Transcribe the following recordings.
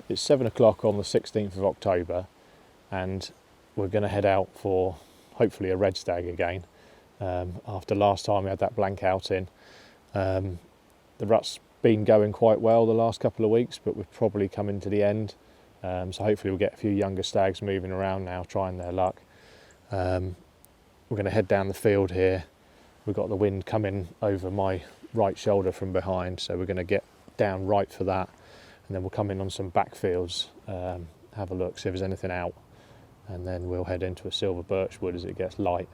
It's 7 o'clock on the 16th of October, and we're going to head out for hopefully a red stag again. After last time we had that blank outing, the rut's been going quite well the last couple of weeks, but we've probably come to the end. So hopefully we'll get a few younger stags moving around now, trying their luck. We're going to head down the field here. We've got the wind coming over my right shoulder from behind, so we're going to get down right for that, and then we'll come in on some backfields, have a look, see if there's anything out, and then we'll head into a silver birchwood as it gets light.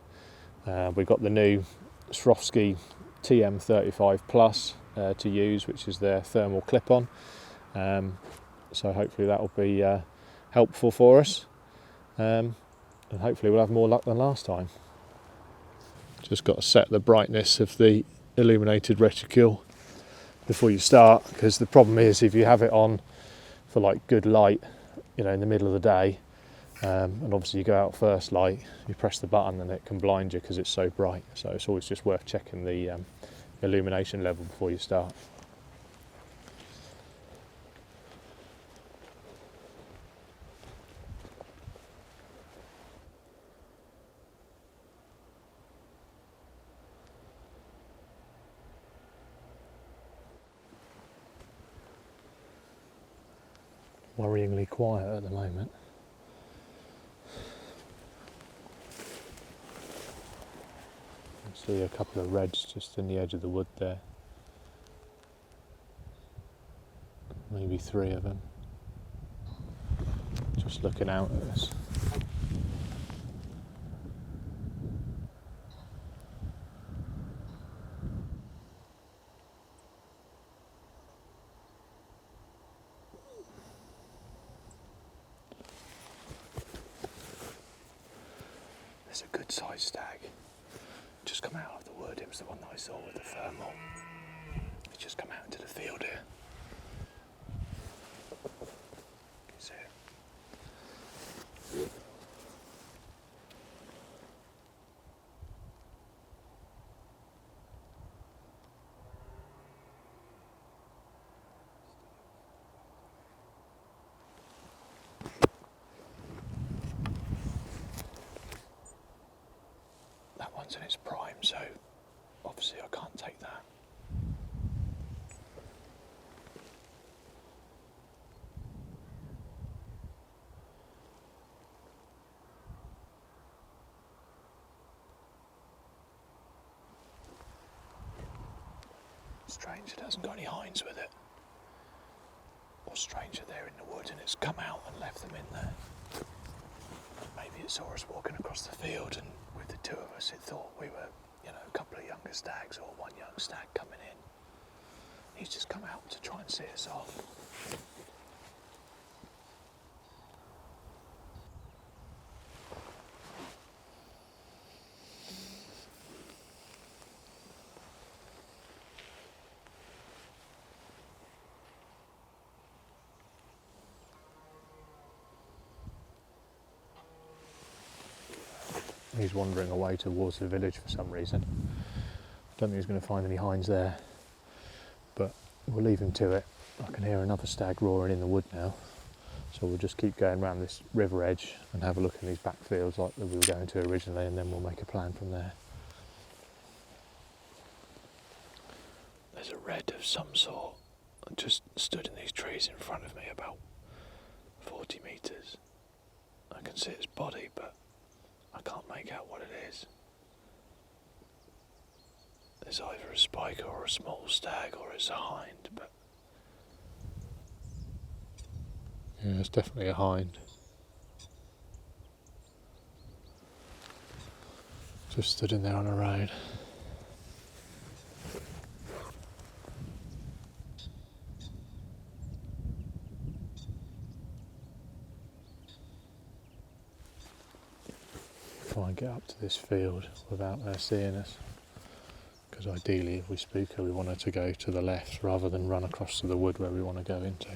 We've got the new Swarovski TM35 Plus to use, which is their thermal clip-on, so hopefully that will be helpful for us, and hopefully we'll have more luck than last time. Just got to set the brightness of the illuminated reticule before you start, because the problem is if you have it on for like good light, you know, in the middle of the day, and obviously you go out first light, you press the button and it can blind you because it's so bright. So it's always just worth checking the illumination level before you start. Worryingly quiet at the moment. I see a couple of reds just in the edge of the wood there. Maybe 3 of them. Just looking out at us. There's a good sized stag. Just come out of the wood. It was the one that I saw with the thermal. It's just come out into the field here. Can you see it? That one's in its prime, so obviously I can't take that. Strange it hasn't got any hinds with it. Or stranger, they're in the wood and it's come out and left them in there. Maybe it saw us walking across the field, and with the 2 of us it thought we were, you know, a couple of younger stags or one young stag coming in. He's just come out to try and see us off. He's wandering away towards the village for some reason. I don't think he's going to find any hinds there, but we'll leave him to it. I can hear another stag roaring in the wood now, so we'll just keep going around this river edge and have a look in these backfields like we were going to originally, and then we'll make a plan from there. There's a red of some sort just stood in these trees in front of me, about 40 metres. I can see its body, but I can't make out what it is. It's either a spiker or a small stag, or it's a hind, but yeah, it's definitely a hind. Just stood in there on a road. Try and get up to this field without her seeing us, because ideally if we spook her we want her to go to the left rather than run across to the wood where we want to go into.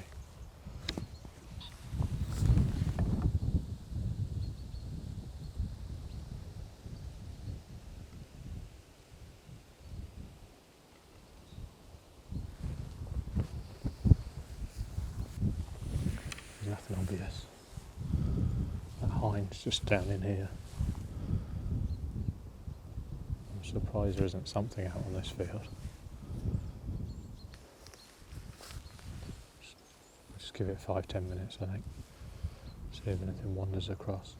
It's just down in here. I'm surprised there isn't something out on this field. Just give it 5-10 minutes, I think. See if anything wanders across.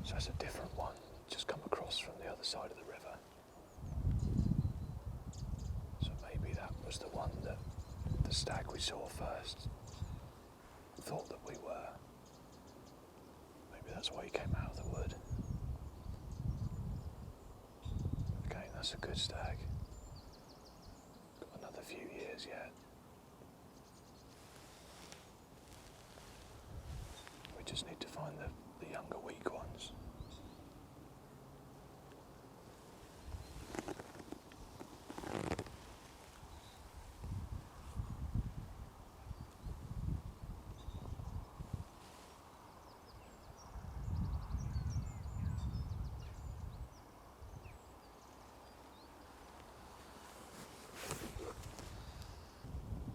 So that's a different one, just come across from the other side of the river. So maybe that was the one that the stag we saw first thought that we were. Maybe that's why he came out of the wood. Okay, that's a good stag. Got another few years yet. We just need to find the younger weak ones.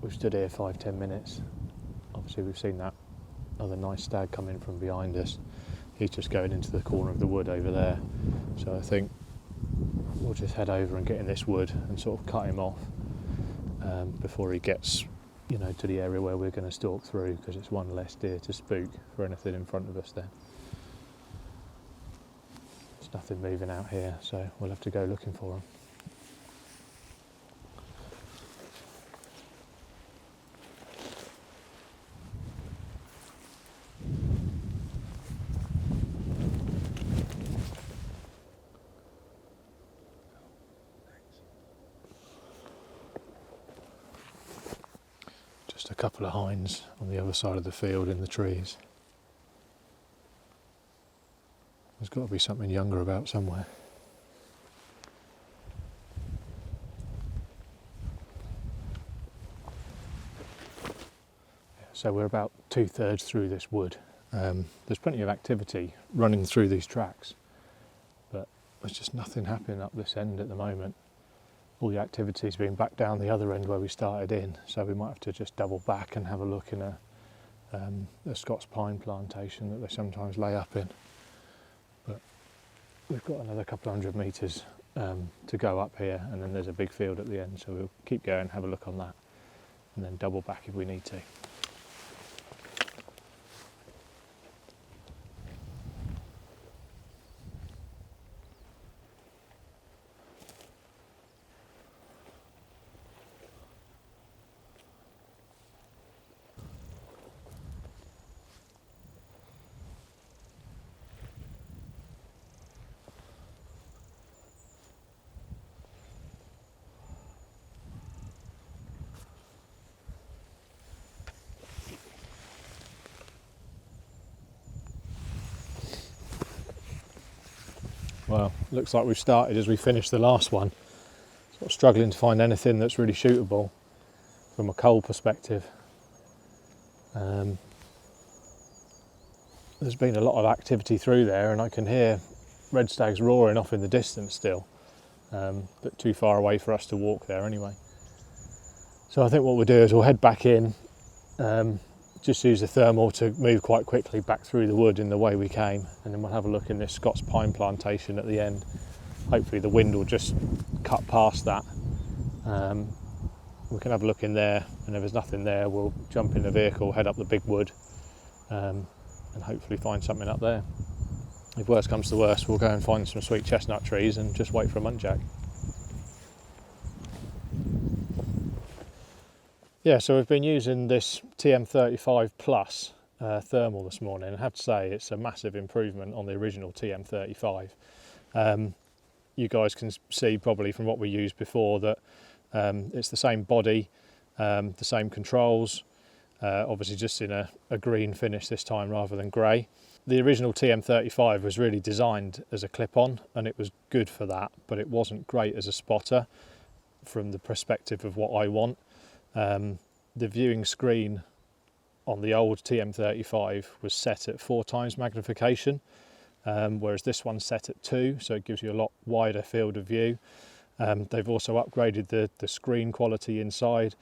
We've stood here 5-10 minutes. Obviously we've seen that other nice stag come in from behind us. He's just going into the corner of the wood over there. So I think we'll just head over and get in this wood and sort of cut him off before he gets, you know, to the area where we're going to stalk through, because it's one less deer to spook for anything in front of us then. There's nothing moving out here, so we'll have to go looking for him. Just a couple of hinds on the other side of the field in the trees. There's got to be something younger about somewhere. So we're about 2/3 through this wood. There's plenty of activity running through these tracks, but there's just nothing happening up this end at the moment. All the activity's been back down the other end where we started in, so we might have to just double back and have a look in a Scots pine plantation that they sometimes lay up in. But we've got another couple of 100 metres to go up here, and then there's a big field at the end, so we'll keep going, have a look on that, and then double back if we need to. Well, looks like we've started as we finished the last one. Sort of struggling to find anything that's really shootable from a cull perspective. There's been a lot of activity through there, and I can hear red stags roaring off in the distance still, but too far away for us to walk there anyway. So I think what we'll do is we'll head back in, just use the thermal to move quite quickly back through the wood in the way we came, and then we'll have a look in this Scots pine plantation at the end. Hopefully the wind will just cut past that. We can have a look in there, and if there's nothing there, we'll jump in the vehicle, head up the big wood, and hopefully find something up there. If worst comes to worst, we'll go and find some sweet chestnut trees and just wait for a muntjac. Yeah, so we've been using this TM35 Plus thermal this morning. I have to say it's a massive improvement on the original TM35. You guys can see probably from what we used before that it's the same body, the same controls, obviously just in a green finish this time rather than grey. The original TM35 was really designed as a clip-on, and it was good for that, but it wasn't great as a spotter from the perspective of what I want. The viewing screen on the old TM35 was set at 4 times magnification, whereas this one's set at 2, so it gives you a lot wider field of view. They've also upgraded the screen quality inside,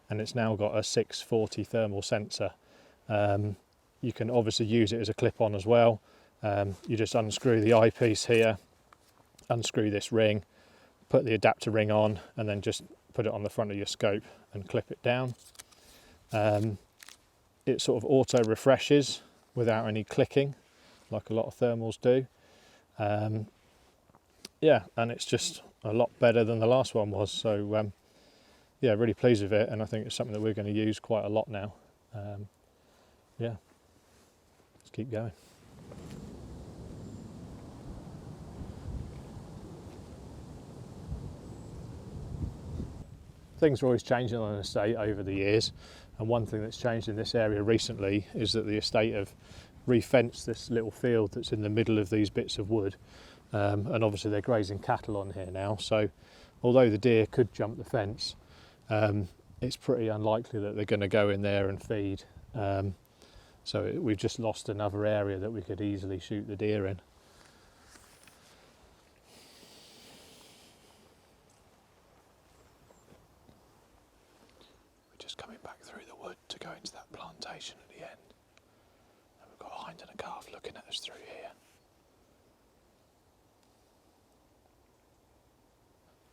and it's now got a 640 thermal sensor. You can obviously use it as a clip-on as well. You just unscrew the eyepiece here, unscrew this ring, put the adapter ring on, and then just put it on the front of your scope and clip it down. It sort of auto refreshes without any clicking like a lot of thermals do. Yeah, and it's just a lot better than the last one was, so yeah, really pleased with it, and I think it's something that we're going to use quite a lot now. Yeah, let's keep going. Things are always changing on an estate over the years, and one thing that's changed in this area recently is that the estate have re-fenced this little field that's in the middle of these bits of wood, and obviously they're grazing cattle on here now, so although the deer could jump the fence, it's pretty unlikely that they're going to go in there and feed, so we've just lost another area that we could easily shoot the deer in. Coming back through the wood to go into that plantation at the end, and we've got a hind and a calf looking at us through here.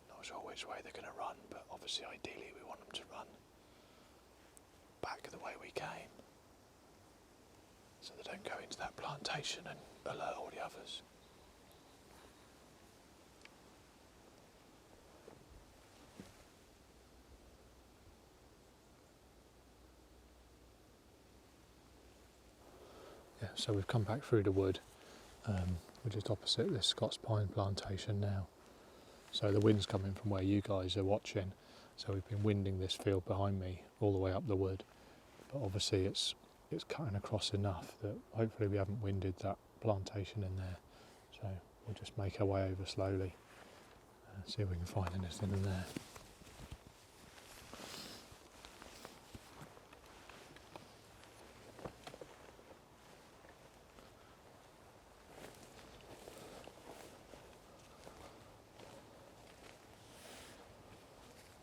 Not sure which way they're going to run, but obviously ideally we want them to run back the way we came, so they don't go into that plantation and alert all the others. Yeah, so we've come back through the wood. We're just opposite this Scots pine plantation now. So the wind's coming from where you guys are watching. So we've been winding this field behind me all the way up the wood. But obviously it's cutting across enough that hopefully we haven't winded that plantation in there. So we'll just make our way over slowly, see if we can find anything in there.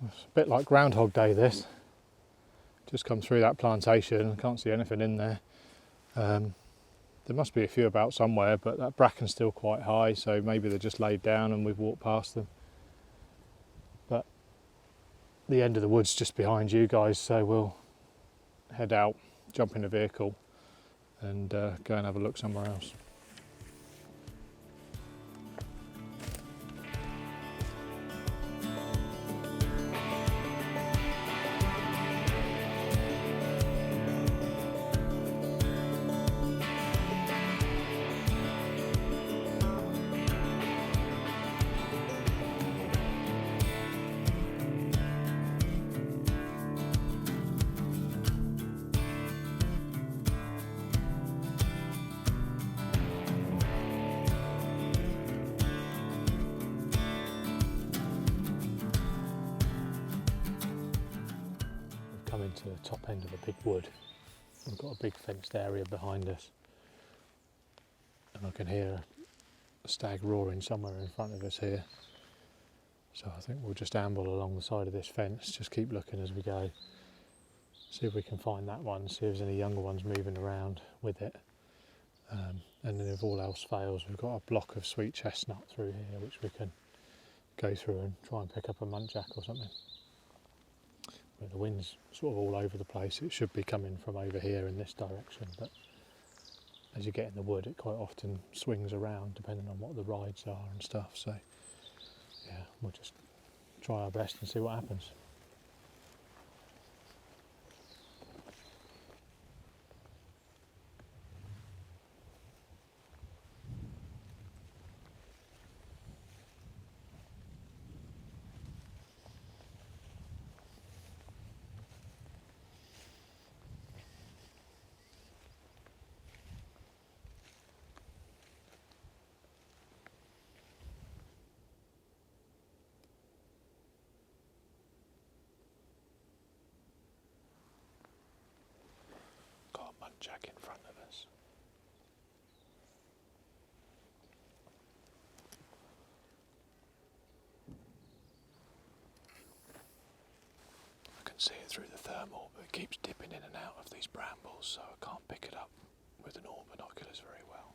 It's a bit like Groundhog Day, this. Just come through that plantation and can't see anything in there. There must be a few about somewhere, but that bracken's still quite high, so maybe they're just laid down and we've walked past them. But the end of the wood's just behind you guys, so we'll head out, jump in a vehicle and go and have a look somewhere else. Coming to the top end of a big wood. We've got a big fenced area behind us, and I can hear a stag roaring somewhere in front of us here. So I think we'll just amble along the side of this fence, just keep looking as we go, see if we can find that one, see if there's any younger ones moving around with it. And then if all else fails, we've got a block of sweet chestnut through here which we can go through and try and pick up a muntjac or something. The wind's sort of all over the place. It should be coming from over here in this direction, but as you get in the wood it quite often swings around depending on what the rides are and stuff, so yeah, we'll just try our best and see what happens. see it through the thermal, but it keeps dipping in and out of these brambles, so I can't pick it up with the normal binoculars very well.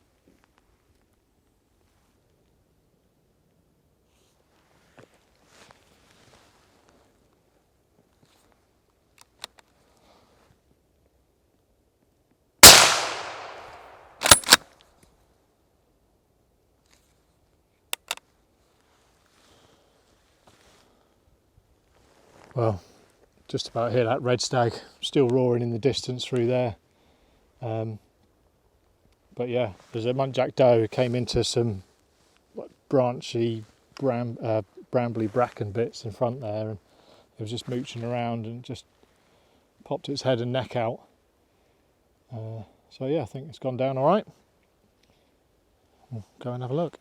Well, just about hear that red stag still roaring in the distance through there. But yeah, there's a muntjac doe who came into some like branchy, brambly bracken bits in front there, and it was just mooching around and just popped its head and neck out. So yeah, I think it's gone down all right. We'll go and have a look.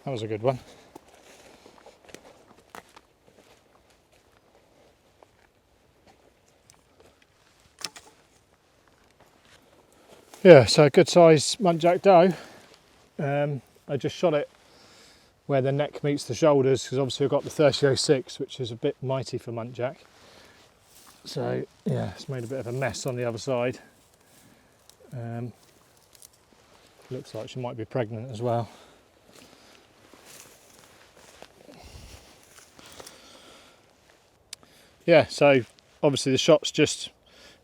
That was a good one. Yeah, so a good size muntjac doe. I just shot it where the neck meets the shoulders, because obviously I've got the 30-06, which is a bit mighty for muntjac. So yeah, it's made a bit of a mess on the other side. Looks like she might be pregnant as well. Yeah, so obviously the shot's just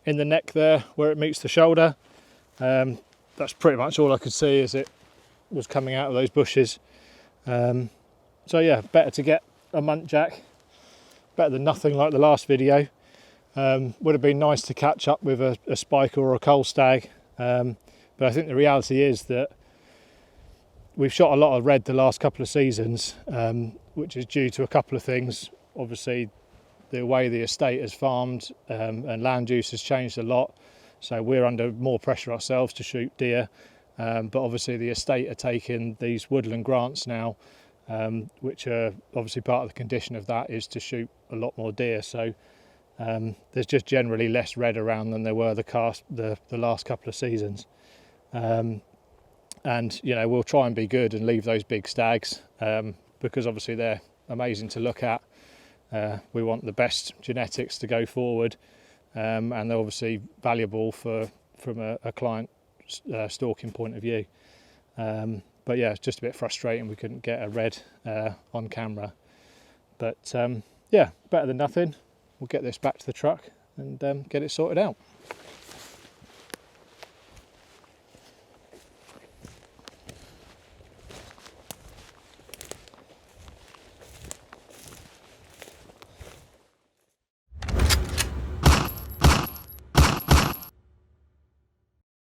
in the neck there where it meets the shoulder. That's pretty much all I could see as it was coming out of those bushes. So yeah, better to get a muntjac, better than nothing like the last video. Would have been nice to catch up with a spiker or a cull stag, but I think the reality is that we've shot a lot of red the last couple of seasons, which is due to a couple of things. Obviously, the way the estate is farmed and land use has changed a lot, so we're under more pressure ourselves to shoot deer, but obviously the estate are taking these woodland grants now, which are obviously part of the condition of that is to shoot a lot more deer. So there's just generally less red around than there were the last couple of seasons, and you know, we'll try and be good and leave those big stags, because obviously they're amazing to look at. We want the best genetics to go forward, and they're obviously valuable from a client stalking point of view. But yeah, it's just a bit frustrating we couldn't get a red on camera. But yeah, better than nothing. We'll get this back to the truck and get it sorted out.